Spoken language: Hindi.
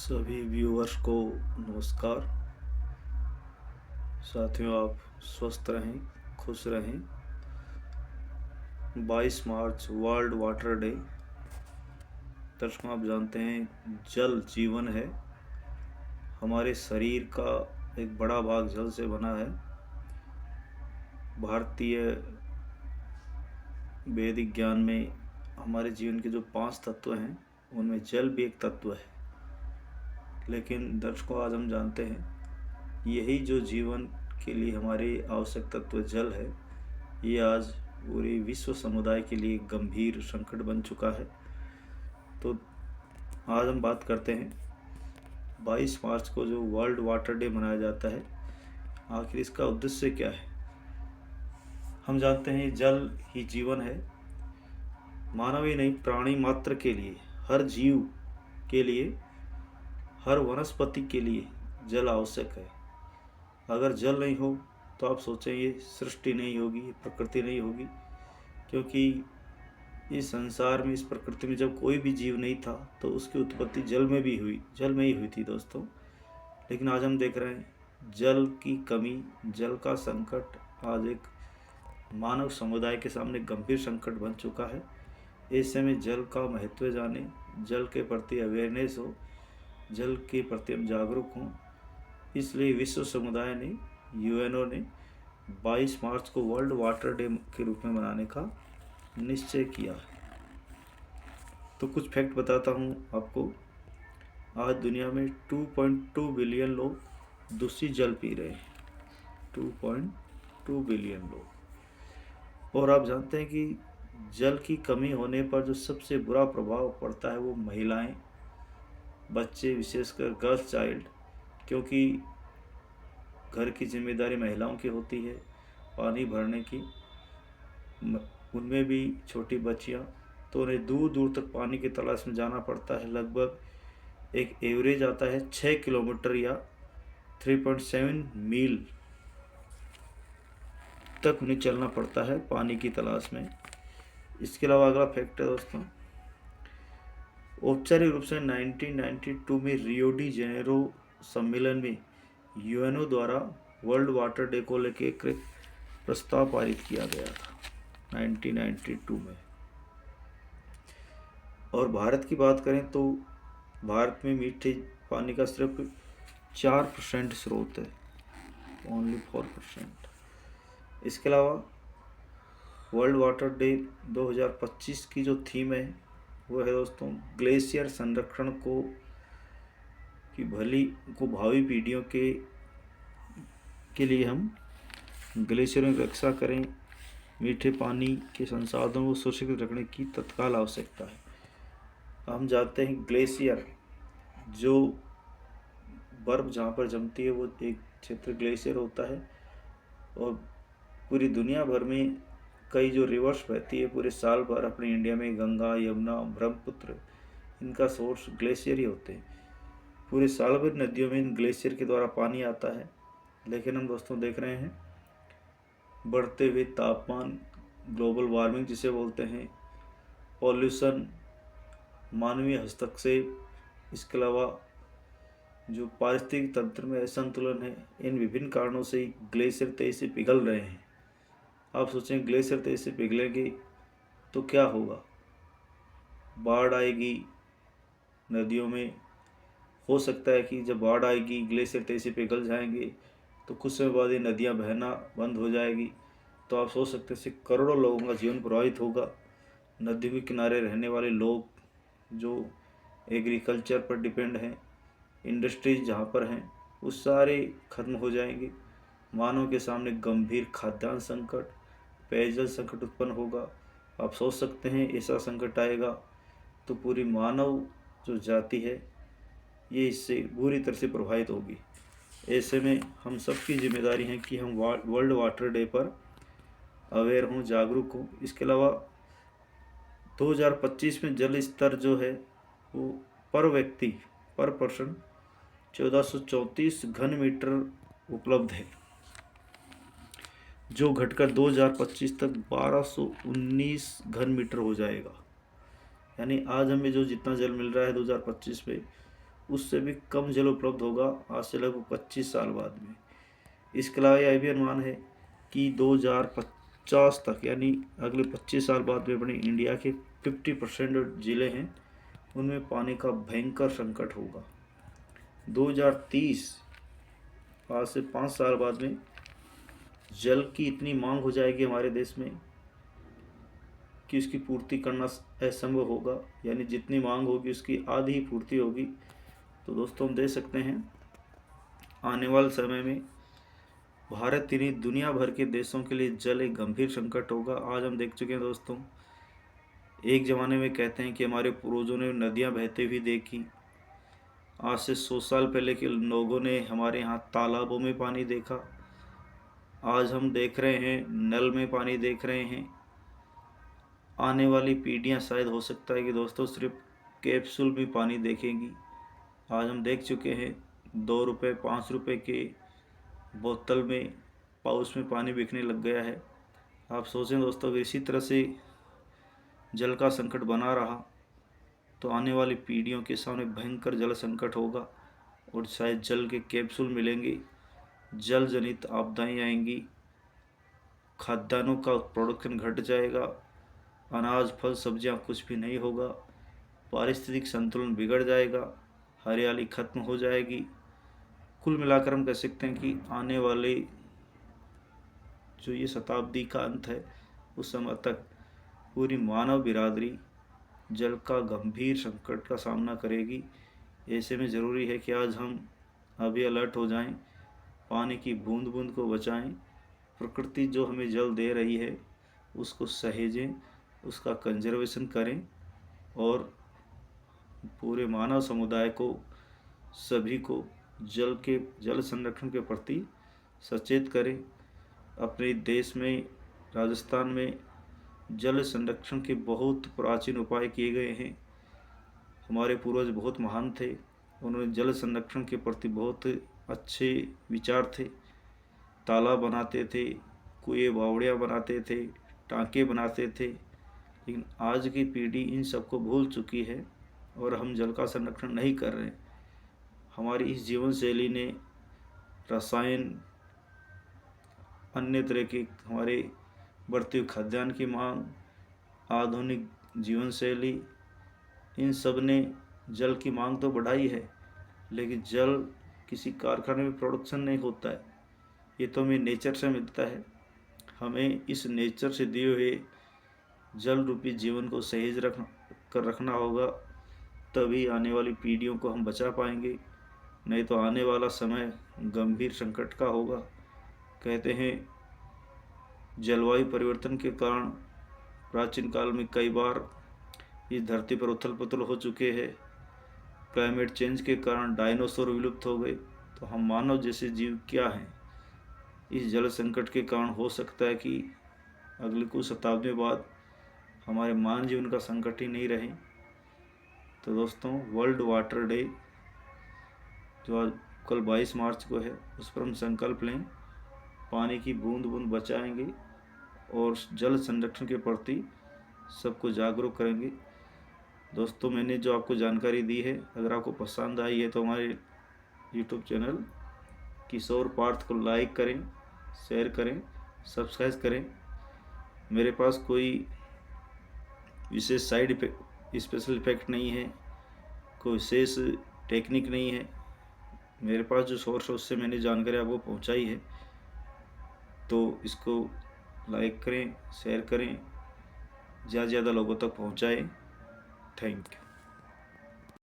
सभी व्यूअर्स को नमस्कार। साथियों, आप स्वस्थ रहें, खुश रहें। 22 मार्च वर्ल्ड वाटर डे। दर्शकों, आप जानते हैं जल जीवन है। हमारे शरीर का एक बड़ा भाग जल से बना है। भारतीय वैदिक ज्ञान में हमारे जीवन के जो 5 तत्व हैं उनमें जल भी एक तत्व है। लेकिन दर्शकों, आज हम जानते हैं यही जो जीवन के लिए हमारे आवश्यक तत्व जल है, ये आज पूरे विश्व समुदाय के लिए गंभीर संकट बन चुका है। तो आज हम बात करते हैं 22 मार्च को जो वर्ल्ड वाटर डे मनाया जाता है, आखिर इसका उद्देश्य क्या है। हम जानते हैं जल ही जीवन है। मानव ही नहीं, प्राणी मात्र के लिए, हर जीव के लिए, हर वनस्पति के लिए जल आवश्यक है। अगर जल नहीं हो तो आप सोचें ये सृष्टि नहीं होगी, प्रकृति नहीं होगी। क्योंकि इस संसार में, इस प्रकृति में जब कोई भी जीव नहीं था तो उसकी उत्पत्ति जल में ही हुई थी दोस्तों। लेकिन आज हम देख रहे हैं जल की कमी, जल का संकट आज एक मानव समुदाय के सामने गंभीर संकट बन चुका है। ऐसे में जल का महत्व जाने, जल के प्रति अवेयरनेस हो, जल के प्रति हम जागरूक हों। इसलिए विश्व समुदाय ने, यूएनओ ने 22 मार्च को वर्ल्ड वाटर डे के रूप में मनाने का निश्चय किया है। तो कुछ फैक्ट बताता हूँ आपको। आज दुनिया में 2.2 बिलियन लोग दूषित जल पी रहे हैं। 2.2 बिलियन लोग। और आप जानते हैं कि जल की कमी होने पर जो सबसे बुरा प्रभाव पड़ता है वो महिलाएं, बच्चे, विशेषकर गर्ल्स चाइल्ड। क्योंकि घर की जिम्मेदारी महिलाओं की होती है, पानी भरने की। उनमें भी छोटी बच्चियां, तो उन्हें दूर दूर तक पानी की तलाश में जाना पड़ता है। लगभग एक एवरेज आता है 6 किलोमीटर या 3.7 मील तक उन्हें चलना पड़ता है पानी की तलाश में। इसके अलावा अगला फैक्ट है दोस्तों, औपचारिक रूप से 1992 में रियो डी जेनेरो सम्मेलन में यूएनओ द्वारा वर्ल्ड वाटर डे को लेकर एक प्रस्ताव पारित किया गया था 1992 में। और भारत की बात करें तो भारत में मीठे पानी का सिर्फ 4% स्रोत है, ओनली 4%। इसके अलावा वर्ल्ड वाटर डे 2025 की जो थीम है वो है दोस्तों, ग्लेशियर संरक्षण को भावी पीढ़ियों के लिए हम ग्लेशियरों की रक्षा करें। मीठे पानी के संसाधनों को सुरक्षित रखने की तत्काल आवश्यकता है। हम जानते हैं ग्लेशियर, जो बर्फ़ जहाँ पर जमती है वो एक क्षेत्र ग्लेशियर होता है। और पूरी दुनिया भर में कई जो रिवर्स बहती है पूरे साल भर, अपने इंडिया में गंगा, यमुना, ब्रह्मपुत्र, इनका सोर्स ग्लेशियर ही होते हैं। पूरे साल भर नदियों में इन ग्लेशियर के द्वारा पानी आता है। लेकिन हम दोस्तों देख रहे हैं बढ़ते हुए तापमान, ग्लोबल वार्मिंग जिसे बोलते हैं, पॉल्यूशन, मानवीय हस्तक्षेप, इसके अलावा जो पारिस्थितिक तंत्र में असंतुलन है, इन विभिन्न कारणों से ग्लेशियर तेजी से पिघल रहे हैं। आप सोचें ग्लेशियर तेजी से पिघलेंगे तो क्या होगा। बाढ़ आएगी नदियों में। हो सकता है कि जब बाढ़ आएगी, ग्लेशियर तेजी से पिघल जाएंगे तो कुछ समय बाद ये नदियाँ बहना बंद हो जाएगी। तो आप सोच सकते हैं करोड़ों लोगों का जीवन प्रभावित होगा। नदी के किनारे रहने वाले लोग जो एग्रीकल्चर पर डिपेंड हैं, इंडस्ट्रीज जहाँ पर हैं, वो सारे खत्म हो जाएंगे। मानव के सामने गंभीर खाद्यान्न संकट, पेयजल संकट उत्पन्न होगा। आप सोच सकते हैं ऐसा संकट आएगा तो पूरी मानव जो जाति है ये इससे बुरी तरह से प्रभावित होगी। ऐसे में हम सबकी जिम्मेदारी है कि हम वर्ल्ड वाटर डे पर अवेयर हों, जागरूक हों। इसके अलावा 2025 में जल स्तर जो है वो पर व्यक्ति, पर पर्सन 1434 घन मीटर उपलब्ध है, जो घटकर 2025 तक 1219 घन मीटर हो जाएगा। यानी आज हमें जो जितना जल मिल रहा है 2025 में, उससे भी कम जल उपलब्ध होगा आज से लगभग 25 साल बाद में। इसके अलावा यह भी अनुमान है कि 2050 तक यानी अगले 25 साल बाद में अपने इंडिया के 50% ज़िले हैं उनमें पानी का भयंकर संकट होगा। 2030 आज से 5 साल बाद में जल की इतनी मांग हो जाएगी हमारे देश में कि उसकी पूर्ति करना असंभव होगा, यानी जितनी मांग होगी उसकी आधी ही पूर्ति होगी। तो दोस्तों हम देख सकते हैं आने वाले समय में भारत ही नहीं दुनिया भर के देशों के लिए जल एक गंभीर संकट होगा। आज हम देख चुके हैं दोस्तों, एक ज़माने में कहते हैं कि हमारे पूर्वजों ने नदियाँ बहते हुए देखी। आज से 100 साल पहले के लोगों ने हमारे यहाँ तालाबों में पानी देखा। आज हम देख रहे हैं नल में पानी देख रहे हैं। आने वाली पीढ़ियाँ शायद हो सकता है कि दोस्तों सिर्फ कैप्सूल में पानी देखेंगी। आज हम देख चुके हैं 2 रुपये 5 रुपये के बोतल में पाउच में पानी बिकने लग गया है। आप सोचें दोस्तों, अगर इसी तरह से जल का संकट बना रहा तो आने वाली पीढ़ियों के सामने भयंकर जल संकट होगा और शायद जल के कैप्सूल मिलेंगे, जल जनित आपदाएं आएंगी, खाद्यान्नों का प्रोडक्शन घट जाएगा, अनाज फल सब्जियां कुछ भी नहीं होगा, पारिस्थितिक संतुलन बिगड़ जाएगा, हरियाली खत्म हो जाएगी। कुल मिलाकर हम कह सकते हैं कि आने वाले जो ये शताब्दी का अंत है उस समय तक पूरी मानव बिरादरी जल का गंभीर संकट का सामना करेगी। ऐसे में ज़रूरी है कि आज हम अभी अलर्ट हो जाएं, पानी की बूंद बूंद को बचाएं, प्रकृति जो हमें जल दे रही है उसको सहेजें, उसका कंजर्वेशन करें और पूरे मानव समुदाय को सभी को जल संरक्षण के प्रति सचेत करें। अपने देश में राजस्थान में जल संरक्षण के बहुत प्राचीन उपाय किए गए हैं। हमारे पूर्वज बहुत महान थे, उन्होंने जल संरक्षण के प्रति बहुत अच्छे विचार थे। तालाब बनाते थे, कुएं बावड़ियाँ बनाते थे, टाँके बनाते थे, लेकिन आज की पीढ़ी इन सबको भूल चुकी है और हम जल का संरक्षण नहीं कर रहे। हमारी इस जीवन शैली ने रसायन, अन्य तरह के हमारे बढ़ती हुई खाद्यान्न की मांग, आधुनिक जीवन शैली, इन सब ने जल की मांग तो बढ़ाई है, लेकिन जल किसी कारखाने में प्रोडक्शन नहीं होता है, ये तो हमें नेचर से मिलता है। हमें इस नेचर से दिए हुए जल रूपी जीवन को सहेज रखना होगा, तभी आने वाली पीढ़ियों को हम बचा पाएंगे, नहीं तो आने वाला समय गंभीर संकट का होगा। कहते हैं जलवायु परिवर्तन के कारण प्राचीन काल में कई बार इस धरती पर उथल पुथल हो चुके हैं। क्लाइमेट चेंज के कारण डायनासोर विलुप्त हो गए, तो हम मानव जैसे जीव क्या हैं। इस जल संकट के कारण हो सकता है कि अगले कुछ शताब्दियों बाद हमारे मानव जीवन का संकट ही नहीं रहे। तो दोस्तों, वर्ल्ड वाटर डे जो आज कल 22 मार्च को है, उस पर हम संकल्प लें, पानी की बूंद बूंद बचाएंगे और जल संरक्षण के प्रति सबको जागरूक करेंगे। दोस्तों, मैंने जो आपको जानकारी दी है, अगर आपको पसंद आई है तो हमारे यूट्यूब चैनल किशोर पार्थ को लाइक करें, शेयर करें, सब्सक्राइब करें। मेरे पास कोई विशेष साइड इफेक्ट, स्पेशल इफेक्ट नहीं है, कोई विशेष टेक्निक नहीं है। मेरे पास जो सोर्स है उससे मैंने जानकारी आपको पहुंचाई है, तो इसको लाइक करें, शेयर करें, ज़्यादा से ज़्यादा लोगों तक पहुंचाएं। Thank you.